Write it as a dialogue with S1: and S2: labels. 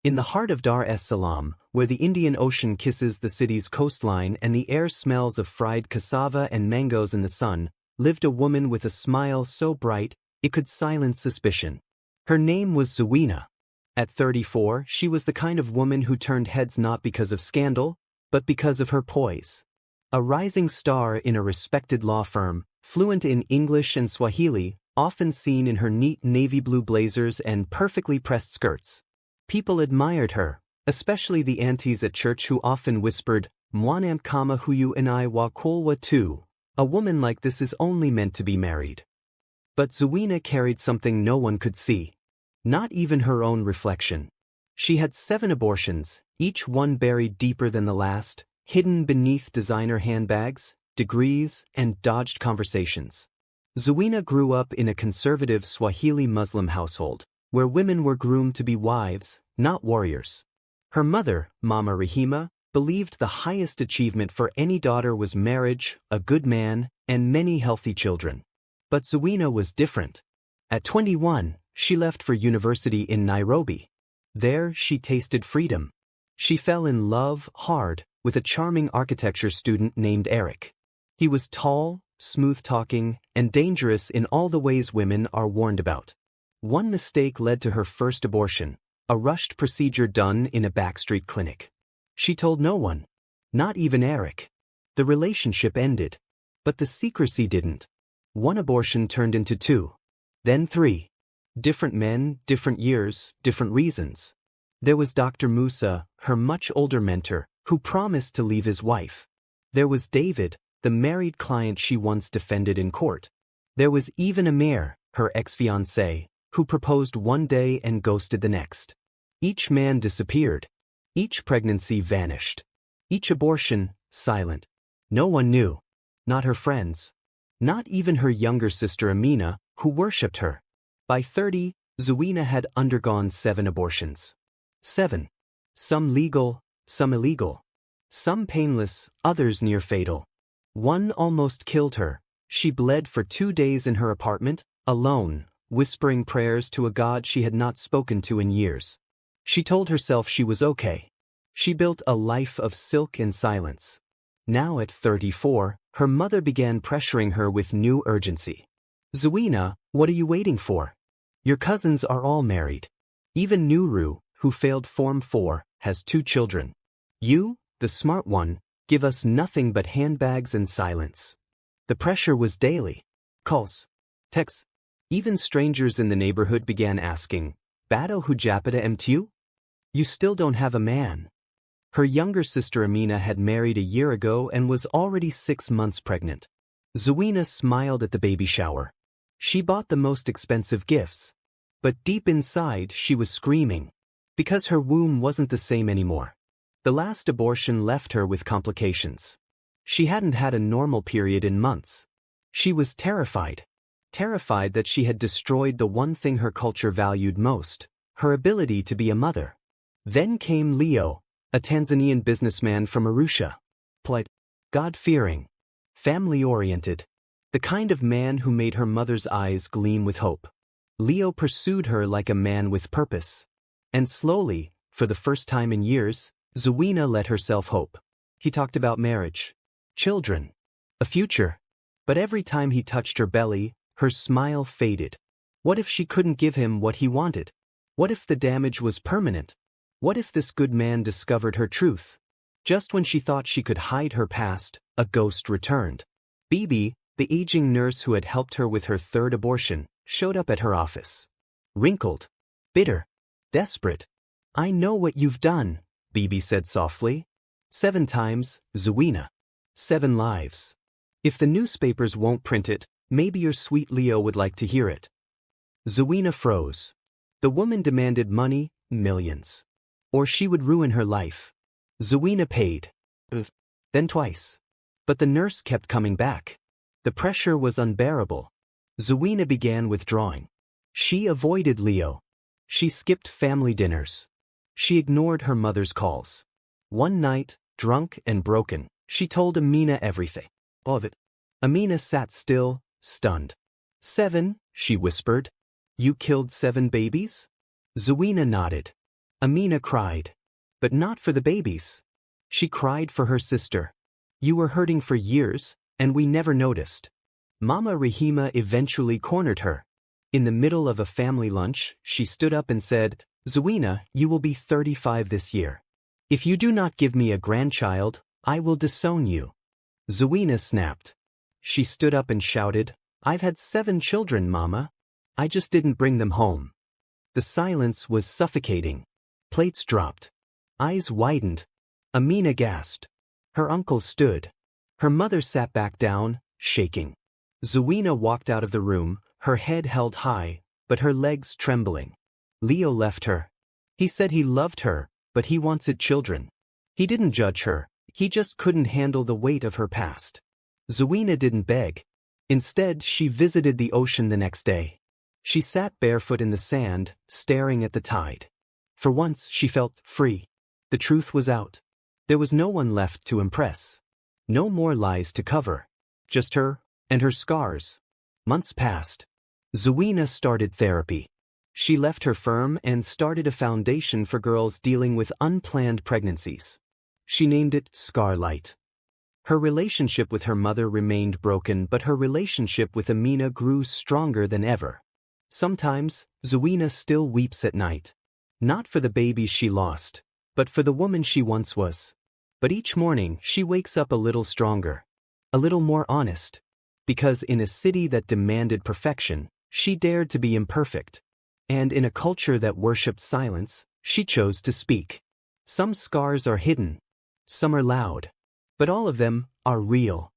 S1: In the heart of Dar es Salaam, where the Indian Ocean kisses the city's coastline and the air smells of fried cassava and mangoes in the sun, lived a woman with a smile so bright it could silence suspicion. Her name was Zuena. At 34, she was the kind of woman who turned heads not because of scandal, but because of her poise. A rising star in a respected law firm, fluent in English and Swahili, often seen in her neat navy blue blazers and perfectly pressed skirts. People admired her, especially the aunties at church who often whispered, "Mwanam kama huyu and I wakolwa too." A woman like this is only meant to be married. But Zuena carried something no one could see. Not even her own reflection. She had 7 abortions, each one buried deeper than the last, hidden beneath designer handbags, degrees, and dodged conversations. Zuena grew up in a conservative Swahili Muslim household, where women were groomed to be wives, not warriors. Her mother, Mama Rahima, believed the highest achievement for any daughter was marriage, a good man, and many healthy children. But Zuena was different. At 21, she left for university in Nairobi. There, she tasted freedom. She fell in love, hard, with a charming architecture student named Eric. He was tall, smooth-talking, and dangerous in all the ways women are warned about. One mistake led to her first abortion, a rushed procedure done in a backstreet clinic. She told no one, not even Eric. The relationship ended. But the secrecy didn't. One abortion turned into 2. Then 3. Different men, different years, different reasons. There was Dr. Musa, her much older mentor, who promised to leave his wife. There was David, the married client she once defended in court. There was even Amir, her ex-fiancé, who proposed one day and ghosted the next. Each man disappeared. Each pregnancy vanished. Each abortion, silent. No one knew. Not her friends. Not even her younger sister Amina, who worshipped her. By 30, Zuena had undergone 7 abortions. 7. Some legal, some illegal. Some painless, others near fatal. One almost killed her. She bled for 2 days in her apartment, alone, whispering prayers to a God she had not spoken to in years. She told herself she was okay. She built a life of silk and silence. Now at 34, her mother began pressuring her with new urgency. "Zuena, what are you waiting for? Your cousins are all married. Even Nuru, who failed Form 4, has 2 children. You, the smart one, give us nothing but handbags and silence." The pressure was daily. Calls. Texts. Even strangers in the neighborhood began asking, "Bado hujapata mtu? You still don't have a man." Her younger sister Amina had married a year ago and was already 6 months pregnant. Zuena smiled at the baby shower. She bought the most expensive gifts. But deep inside she was screaming. Because her womb wasn't the same anymore. The last abortion left her with complications. She hadn't had a normal period in months. She was terrified. Terrified that she had destroyed the one thing her culture valued most, her ability to be a mother. Then came Leo, a Tanzanian businessman from Arusha. Polite, God-fearing, family-oriented, the kind of man who made her mother's eyes gleam with hope. Leo pursued her like a man with purpose. And slowly, for the first time in years, Zuena let herself hope. He talked about marriage, children, a future. But every time he touched her belly, her smile faded. What if she couldn't give him what he wanted? What if the damage was permanent? What if this good man discovered her truth? Just when she thought she could hide her past, a ghost returned. Bibi, the aging nurse who had helped her with her 3rd abortion, showed up at her office. Wrinkled, bitter, desperate. "I know what you've done," Bibi said softly. 7 times, Zuena. 7 lives. If the newspapers won't print it, maybe your sweet Leo would like to hear it. Zuena froze. The woman demanded money, millions. Or she would ruin her life. Zuena paid. Then twice. But the nurse kept coming back. The pressure was unbearable. Zuena began withdrawing. She avoided Leo. She skipped family dinners. She ignored her mother's calls. One night, drunk and broken, she told Amina everything. All of it. Amina sat still, stunned. 7, she whispered. You killed 7 babies? Zuena nodded. Amina cried. But not for the babies. She cried for her sister. You were hurting for years, and we never noticed. Mama Rahima eventually cornered her. In the middle of a family lunch, she stood up and said, Zuina, you will be 35 this year. If you do not give me a grandchild, I will disown you. Zuina snapped. She stood up and shouted, I've had 7 children, Mama. I just didn't bring them home. The silence was suffocating. Plates dropped. Eyes widened. Amina gasped. Her uncle stood. Her mother sat back down, shaking. Zuina walked out of the room, her head held high, but her legs trembling. Leo left her. He said he loved her, but he wanted children. He didn't judge her, he just couldn't handle the weight of her past. Zuina didn't beg. Instead, she visited the ocean the next day. She sat barefoot in the sand, staring at the tide. For once, she felt free. The truth was out. There was no one left to impress. No more lies to cover. Just her and her scars. Months passed. Zuina started therapy. She left her firm and started a foundation for girls dealing with unplanned pregnancies. She named it Scarlight. Her relationship with her mother remained broken, but her relationship with Amina grew stronger than ever. Sometimes, Zuina still weeps at night. Not for the baby she lost, but for the woman she once was. But each morning, she wakes up a little stronger. A little more honest. Because in a city that demanded perfection, she dared to be imperfect. And in a culture that worshipped silence, she chose to speak. Some scars are hidden. Some are loud. But all of them are real.